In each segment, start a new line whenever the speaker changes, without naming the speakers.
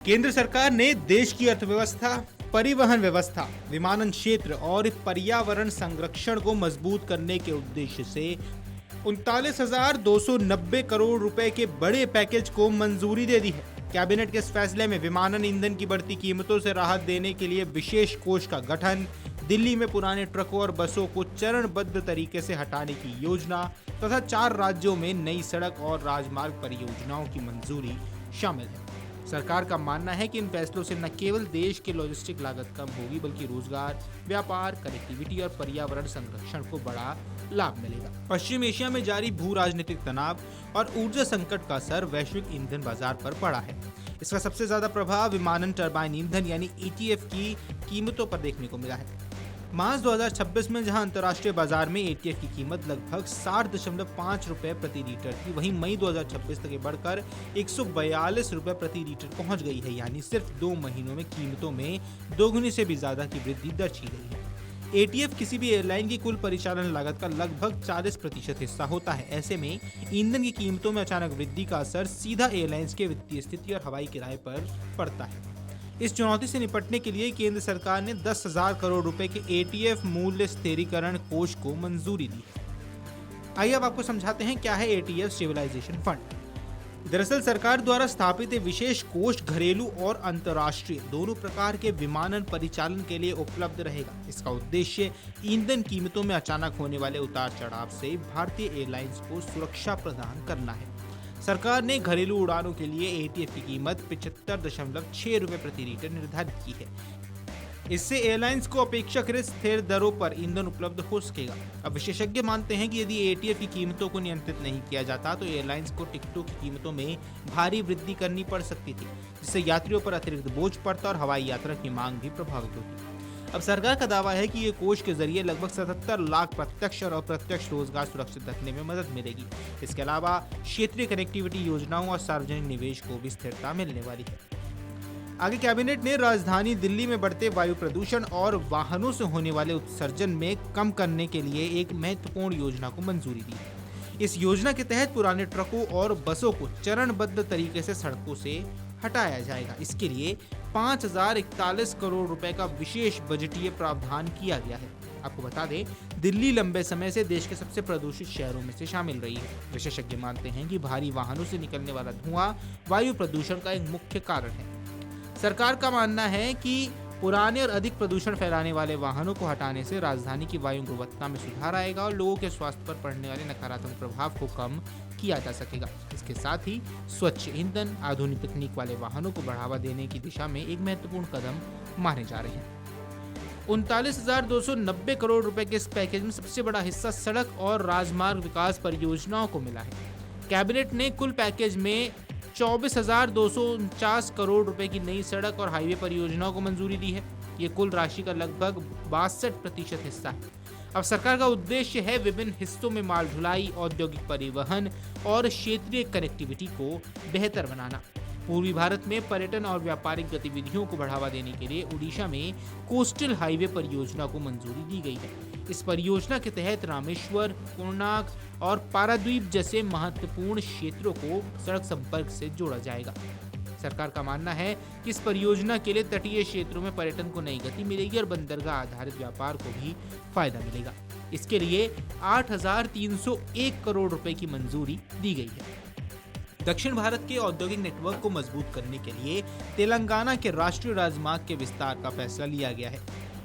केंद्र सरकार ने देश की अर्थव्यवस्था, परिवहन व्यवस्था, विमानन क्षेत्र और पर्यावरण संरक्षण को मजबूत करने के उद्देश्य से 39,290 करोड़ रुपए के बड़े पैकेज को मंजूरी दे दी है। कैबिनेट के इस फैसले में विमानन ईंधन की बढ़ती कीमतों से राहत देने के लिए विशेष कोष का गठन, दिल्ली में पुराने ट्रकों और बसों को चरणबद्ध तरीके से हटाने की योजना तथा 4 राज्यों में नई सड़क और राजमार्ग परियोजनाओं की मंजूरी शामिल है। सरकार का मानना है कि इन फैसलों से न केवल देश की लॉजिस्टिक लागत कम होगी, बल्कि रोजगार, व्यापार, कनेक्टिविटी और पर्यावरण संरक्षण को बड़ा लाभ मिलेगा। पश्चिम एशिया में जारी भू राजनीतिक तनाव और ऊर्जा संकट का असर वैश्विक ईंधन बाजार पर पड़ा है। इसका सबसे ज्यादा प्रभाव विमानन टरबाइन ईंधन यानी ईटीएफ की कीमतों पर देखने को मिला है। मार्च 2026 में जहां अंतर्राष्ट्रीय बाजार में एटीएफ की कीमत लगभग 60.5 रुपए प्रति लीटर थी, वहीं मई 2026 तक बढ़कर 142 रुपए प्रति लीटर पहुंच गई है। यानी सिर्फ 2 महीनों में कीमतों में दोगुनी से भी ज्यादा की वृद्धि दर्ज की गई है। एटीएफ किसी भी एयरलाइन की कुल परिचालन लागत का लगभग 40% हिस्सा होता है। ऐसे में ईंधन की कीमतों में अचानक वृद्धि का असर सीधा एयरलाइंस के वित्तीय स्थिति और हवाई किराए पर पड़ता है। इस चुनौती से निपटने के लिए केंद्र सरकार ने 10,000 करोड़ रुपए के एटीएफ मूल्य स्थिरीकरण कोष को मंजूरी दी है। आइए अब आपको समझाते हैं क्या है एटीएफ स्टेबलाइजेशन फंड। दरअसल सरकार द्वारा स्थापित एक विशेष कोष घरेलू और अंतर्राष्ट्रीय दोनों प्रकार के विमानन परिचालन के लिए उपलब्ध रहेगा। इसका उद्देश्य ईंधन कीमतों में अचानक होने वाले उतार चढ़ाव से भारतीय एयरलाइंस को सुरक्षा प्रदान करना है। सरकार ने घरेलू उड़ानों के लिए एटीएफ की कीमत 75.6 रुपए प्रति लीटर निर्धारित की है। इससे एयरलाइंस को अपेक्षाकृत स्थिर दरों पर ईंधन उपलब्ध हो सकेगा। अब विशेषज्ञ मानते हैं कि यदि एटीएफ की कीमतों को नियंत्रित नहीं किया जाता तो एयरलाइंस को टिकटों की कीमतों में भारी वृद्धि करनी पड़ सकती थी, जिससे यात्रियों पर अतिरिक्त बोझ पड़ता और हवाई यात्रा की मांग भी प्रभावित होती। अब सरकार का दावा है कि ये कोष के जरिए लगभग 77 लाख प्रत्यक्ष और अप्रत्यक्ष रोजगार सुरक्षित रखने में मदद मिलेगी। इसके अलावा क्षेत्रीय कनेक्टिविटी योजनाओं और सार्वजनिक निवेश को भी स्थिरता मिलने वाली है। आगे कैबिनेट ने राजधानी दिल्ली में बढ़ते वायु प्रदूषण और वाहनों से होने वाले उत्सर्जन में कम करने के लिए एक महत्वपूर्ण योजना को मंजूरी दी। इस योजना के तहत पुराने ट्रकों और बसों को चरणबद्ध तरीके से सड़कों से हटाया जाएगा। इसके लिए 5,041 करोड़ रुपए का विशेष बजटीय प्रावधान किया गया है। आपको बता दें, दिल्ली लंबे समय से देश के सबसे प्रदूषित शहरों में से शामिल रही है। विशेषज्ञ मानते हैं कि भारी वाहनों से निकलने वाला धुआं वायु प्रदूषण का एक मुख्य कारण है। सरकार का मानना है कि पुराने और अधिक प्रदूषण फैलाने वाले वाहनों को हटाने से राजधानी की वायु गुणवत्ता में सुधार आएगा और लोगों के स्वास्थ्य पर पड़ने वाले नकारात्मक प्रभाव को कम किया जा सकेगा। इसके साथ ही स्वच्छ ईंधन, आधुनिक तकनीक वाले वाहनों को बढ़ावा देने की दिशा में एक महत्वपूर्ण कदम माने जा रहे हैं। 39,290 करोड़ रुपए के इस पैकेज में सबसे बड़ा हिस्सा सड़क और राजमार्ग विकास परियोजनाओं को मिला है। कैबिनेट ने कुल पैकेज में 24,249 करोड़ रुपए की नई सड़क और हाईवे परियोजनाओं को मंजूरी दी है। ये कुल राशि का लगभग 62% हिस्सा है। अब सरकार का उद्देश्य है विभिन्न हिस्सों में माल ढुलाई, औद्योगिक परिवहन और क्षेत्रीय कनेक्टिविटी को बेहतर बनाना। पूर्वी भारत में पर्यटन और व्यापारिक गतिविधियों को बढ़ावा देने के लिए उड़ीसा में कोस्टल हाईवे परियोजना को मंजूरी दी गई है। इस परियोजना के तहत रामेश्वर, कोणार्क और पारादीप जैसे महत्वपूर्ण क्षेत्रों को सड़क संपर्क से जोड़ा जाएगा। सरकार का मानना है कि इस परियोजना के लिए तटीय क्षेत्रों में पर्यटन को नई गति मिलेगी और बंदरगाह आधारित व्यापार को भी फायदा मिलेगा। इसके लिए 8,301 करोड़ रुपए की मंजूरी दी गई है। दक्षिण भारत के औद्योगिक नेटवर्क को मजबूत करने के लिए तेलंगाना के राष्ट्रीय राजमार्ग के विस्तार का फैसला लिया गया है।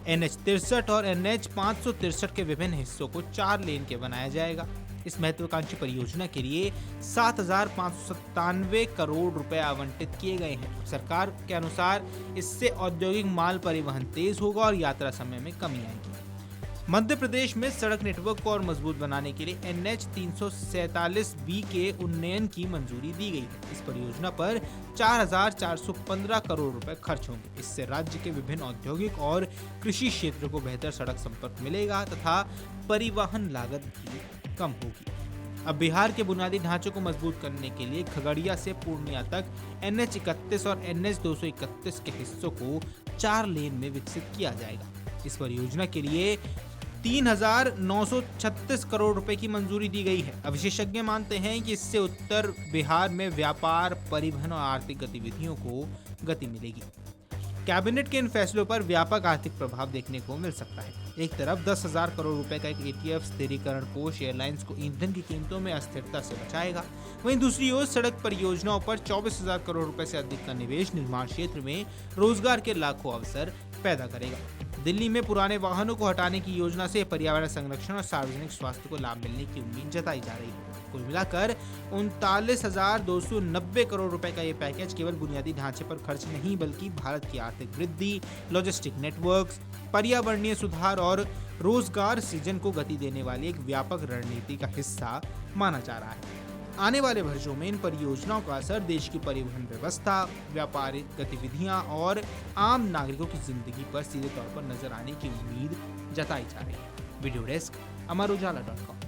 NH-63 और NH-563 के विभिन्न हिस्सों को 4 लेन के बनाया जाएगा। इस महत्वाकांक्षी परियोजना के लिए 7,597 करोड़ रुपए आवंटित किए गए हैं। सरकार के अनुसार इससे औद्योगिक माल परिवहन तेज होगा और यात्रा समय में कमी आएगी। मध्य प्रदेश में सड़क नेटवर्क को और मजबूत बनाने के लिए NH-347B के उन्नयन की मंजूरी दी गई है। इस परियोजना पर 4,415 करोड़ रुपए खर्च होंगे। इससे राज्य के विभिन्न औद्योगिक और कृषि क्षेत्रों को बेहतर सड़क संपर्क मिलेगा तथा परिवहन लागत भी कम होगी। अब बिहार के बुनियादी ढांचे को मजबूत करने के लिए खगड़िया से पूर्णिया तक NH-31 और NH-231 के हिस्सों को 4 लेन में विकसित किया जाएगा। इस परियोजना के लिए 3,936 करोड़ रुपए की मंजूरी दी गई है। अब विशेषज्ञ मानते हैं कि इससे उत्तर बिहार में व्यापार, परिवहन और आर्थिक गतिविधियों को गति मिलेगी। कैबिनेट के इन फैसलों पर व्यापक आर्थिक प्रभाव देखने को मिल सकता है। एक तरफ 10,000 करोड़ रुपए का एक ETF स्थिरीकरण कोष एयरलाइंस को ईंधन की कीमतों में अस्थिरता से बचाएगा, वहीं दूसरी ओर सड़क परियोजनाओं पर 24,000 करोड़ रुपए से अधिक का निवेश निर्माण क्षेत्र में रोजगार के लाखों अवसर पैदा करेगा। दिल्ली में पुराने वाहनों को हटाने की योजना से पर्यावरण संरक्षण और सार्वजनिक स्वास्थ्य को लाभ मिलने की उम्मीद जताई जा रही है। कुल मिलाकर 39,290 करोड़ रुपए का ये पैकेज केवल बुनियादी ढांचे पर खर्च नहीं बल्कि भारत की आर्थिक वृद्धि, लॉजिस्टिक नेटवर्क्स, पर्यावरणीय सुधार और रोजगार सृजन को गति देने वाली एक व्यापक रणनीति का हिस्सा माना जा रहा है। आने वाले वर्षों में इन परियोजनाओं का असर देश की परिवहन व्यवस्था, व्यापारिक गतिविधियां और आम नागरिकों की जिंदगी पर सीधे तौर पर नजर आने की उम्मीद जताई जा रही है। वीडियो डेस्क अमरउजाला.com।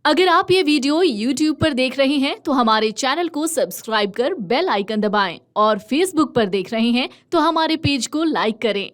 अगर आप ये वीडियो YouTube पर देख रहे हैं तो हमारे चैनल को सब्सक्राइब कर बेल आइकन दबाएं और Facebook पर देख रहे हैं तो हमारे पेज को लाइक करें।